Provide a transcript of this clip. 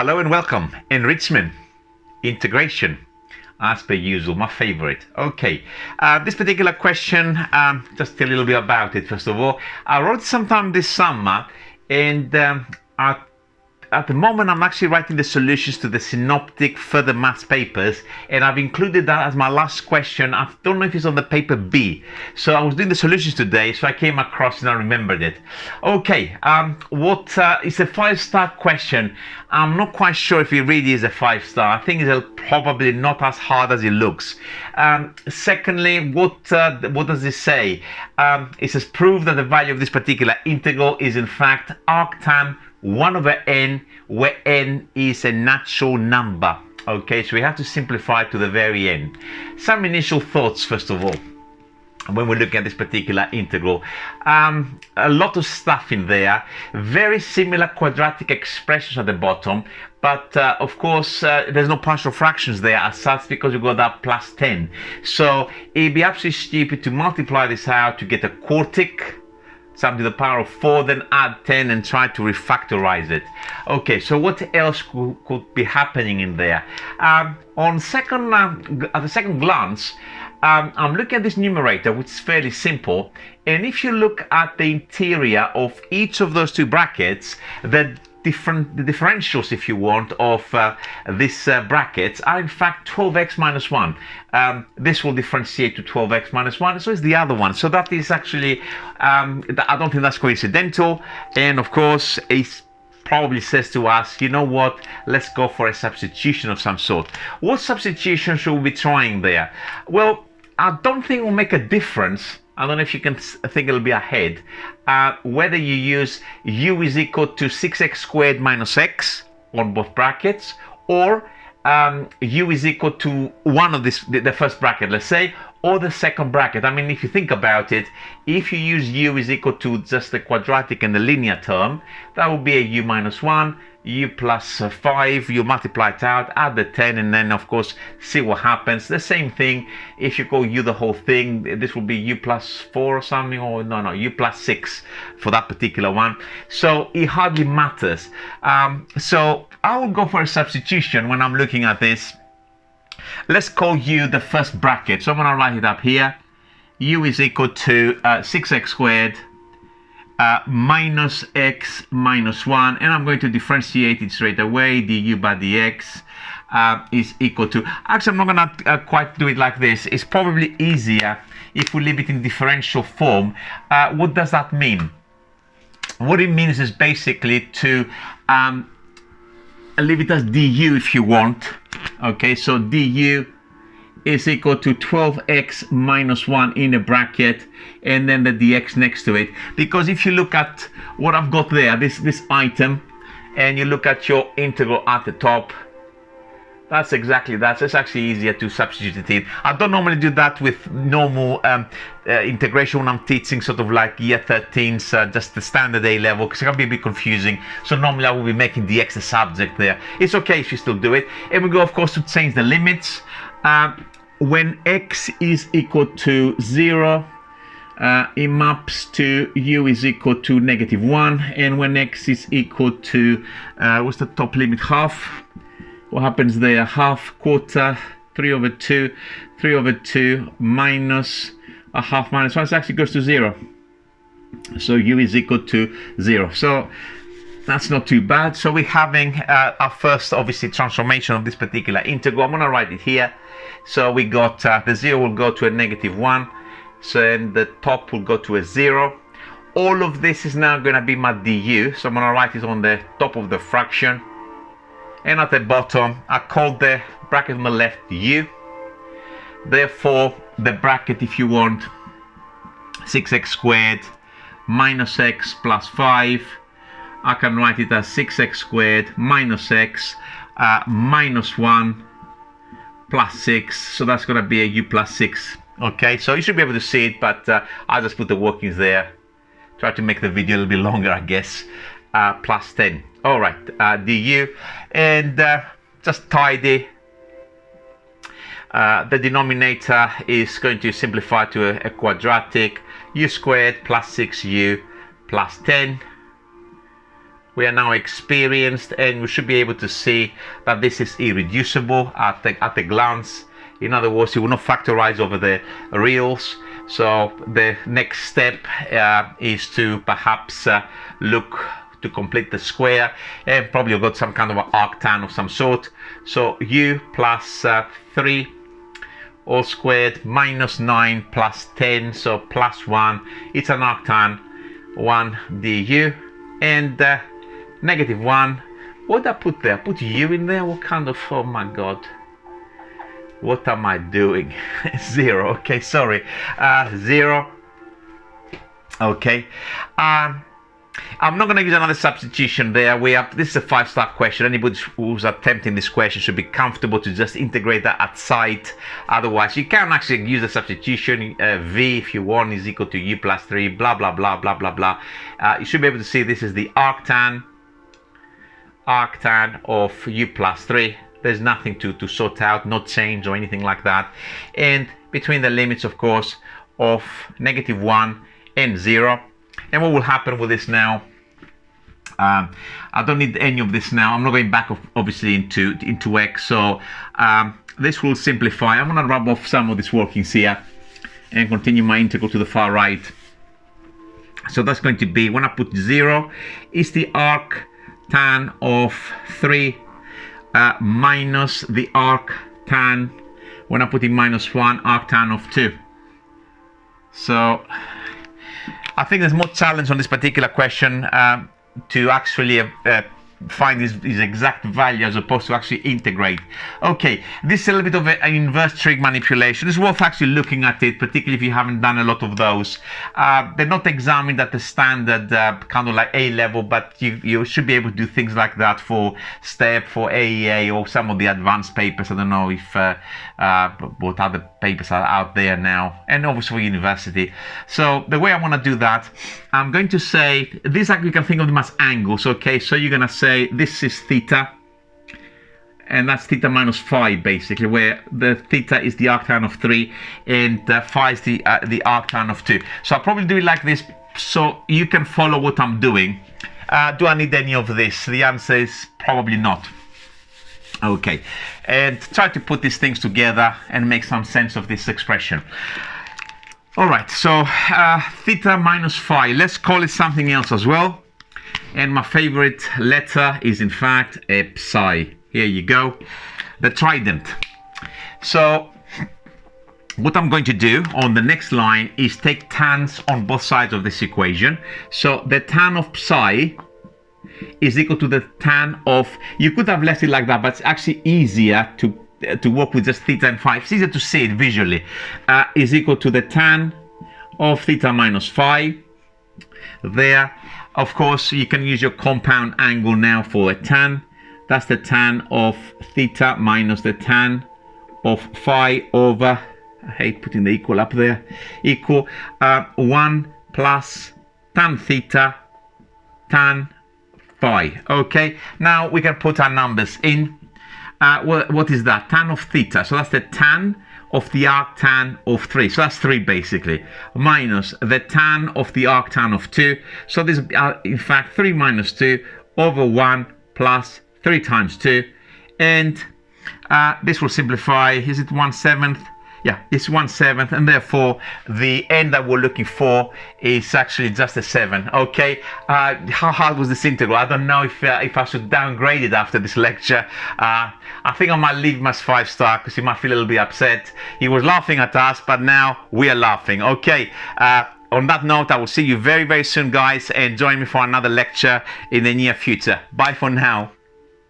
Hello and welcome. Enrichment, integration, as per usual, my favorite. Okay, this particular question, just a little bit about it. First of all, I wrote sometime this summer, and at the moment I'm actually writing the solutions to the synoptic further maths papers, and I've included that as my last question. I don't know if it's on the paper B. So I was doing the solutions today, so I came across it and I remembered it. Okay, what is a 5-star question? I'm not quite sure if it really is a 5-star. I think it's probably not as hard as it looks. Secondly, what does it say? It says prove that the value of this particular integral is in fact arctan 1 over n, where n is a natural number. Okay, so we have to simplify to the very end. Some initial thoughts, first of all, when we're looking at this particular integral. A lot of stuff in there, very similar quadratic expressions at the bottom, but of course there's no partial fractions there as such, because we've got that plus 10. So it'd be absolutely stupid to multiply this out to get a quartic, something to the power of 4, then add 10 and try to refactorize it. Okay, so what else could be happening in there? At the second glance, I'm looking at this numerator, which is fairly simple, and if you look at the interior of each of those two brackets, the differentials, if you want, of this brackets are in fact 12x minus 1. This will differentiate to 12x minus 1, so is the other one. So that is actually, I don't think that's coincidental, and of course it probably says to us, you know what, let's go for a substitution of some sort. What substitution should we be trying there? Well, I don't think it will make a difference. I don't know if you can think it'll be ahead. Whether you use u is equal to 6x squared minus x on both brackets, or u is equal to one of the first bracket, let's say, or the second bracket. I mean, if you think about it, if you use u is equal to just the quadratic and the linear term, that would be a u minus 1, u plus 5, you multiply it out, add the 10, and then of course see what happens. The same thing if you go u the whole thing, this will be u plus 4 or something, or no, u plus 6 for that particular one. So it hardly matters. So I will go for a substitution when I'm looking at this. Let's call u the first bracket, so I'm going to write it up here. U is equal to 6x squared minus x minus 1, and I'm going to differentiate it straight away. du by dx is equal to, actually I'm not going to quite do it like this. It's probably easier if we leave it in differential form. What does that mean? What it means is basically to leave it as du if you want. Okay, so du is equal to 12x minus 1 in a bracket, and then the dx next to it. Because if you look at what I've got there, this item, and you look at your integral at the top, that's exactly that. So it's actually easier to substitute it in. I don't normally do that with normal integration when I'm teaching sort of like year 13s, just the standard A level, because it can be a bit confusing. So normally I will be making dx the subject there. It's okay if you still do it. And we go, of course, to change the limits. When x is equal to 0, it maps to u is equal to -1, and when x is equal to, what's the top limit, half? What happens there? Half, quarter, 3 over 2, 3 over 2 minus a half minus 1, so it actually goes to 0. So u is equal to 0. So that's not too bad. So we're having our first, obviously, transformation of this particular integral. I'm going to write it here. So we got the 0 will go to a -1. So then the top will go to a 0. All of this is now going to be my du. So I'm going to write it on the top of the fraction. And at the bottom, I call the bracket on the left u. Therefore, the bracket, if you want, 6x squared minus x plus 5, I can write it as 6x squared minus x minus 1 plus 6. So that's going to be a u plus 6. Okay, so you should be able to see it, but I'll just put the workings there. Try to make the video a little bit longer, I guess. Plus 10. All right, du, and just tidy. The denominator is going to simplify to a quadratic. U squared plus 6u plus 10. we are now experienced, and we should be able to see that this is irreducible at a glance. In other words, it will not factorize over the reals. So the next step is to perhaps look to complete the square, and probably you've got some kind of an arctan of some sort. So u plus 3 all squared minus 9 plus 10, so plus 1. It's an arctan 1 du, and negative 1. What did I put there? Put u in there? What kind of, oh my god, what am I doing? 0. Okay, sorry. 0. Okay. I'm not going to use another substitution there. This is a 5-star question. Anybody who's attempting this question should be comfortable to just integrate that at sight. Otherwise, you can actually use a substitution. V, if you want, is equal to u plus 3, blah, blah, blah, blah, blah, blah. You should be able to see this is the arctan of u plus 3. There's nothing to sort out, no change or anything like that. And between the limits, of course, of negative 1 and 0. And what will happen with this now? I don't need any of this now. I'm not going back, obviously, into x. So this will simplify. I'm going to rub off some of these workings here and continue my integral to the far right. So that's going to be, when I put 0, is the arctan of 3 minus the arctan, when I put in minus 1, arctan of 2. So I think there's more challenge on this particular question to actually find his exact value as opposed to actually integrate. Okay, this is a little bit of an inverse trig manipulation. It's worth actually looking at it, particularly if you haven't done a lot of those. They're not examined at the standard kind of like A level, but you should be able to do things like that for STEP, for AEA, or some of the advanced papers. I don't know if what other papers are out there now, and obviously for university. So the way I want to do that, I'm going to say, this actually you can think of them as angles, okay? So you're going to say this is theta, and that's theta minus phi, basically, where the theta is the arctan of 3 and phi is the arctan of 2. So I'll probably do it like this so you can follow what I'm doing. Do I need any of this? The answer is probably not. Okay, and try to put these things together and make some sense of this expression. All right, so theta minus phi, let's call it something else as well. And my favorite letter is in fact a psi. Here you go, the trident. So what I'm going to do on the next line is take tans on both sides of this equation. So the tan of psi is equal to the tan of, you could have left it like that, but it's actually easier to work with just theta and phi. It's easier to see it visually. Is equal to the tan of theta minus phi. There, of course, you can use your compound angle now for a tan. That's the tan of theta minus the tan of phi over, I hate putting the equal up there, equal 1 plus tan theta tan phi. Okay, now we can put our numbers in. What is that? Tan of theta, so that's the tan of the arctan of 3, so that's 3 basically, minus the tan of the arctan of 2, so this is in fact 3 minus 2 over 1 plus 3 times 2, and this will simplify. Is it 1/7? Yeah, it's 1/7, and therefore the end that we're looking for is actually just a 7. Okay, how hard was this integral? I don't know if I should downgrade it after this lecture. I think I might leave him as 5-star because he might feel a little bit upset. He was laughing at us, but now we are laughing. Okay, on that note, I will see you very, very soon, guys, and join me for another lecture in the near future. Bye for now.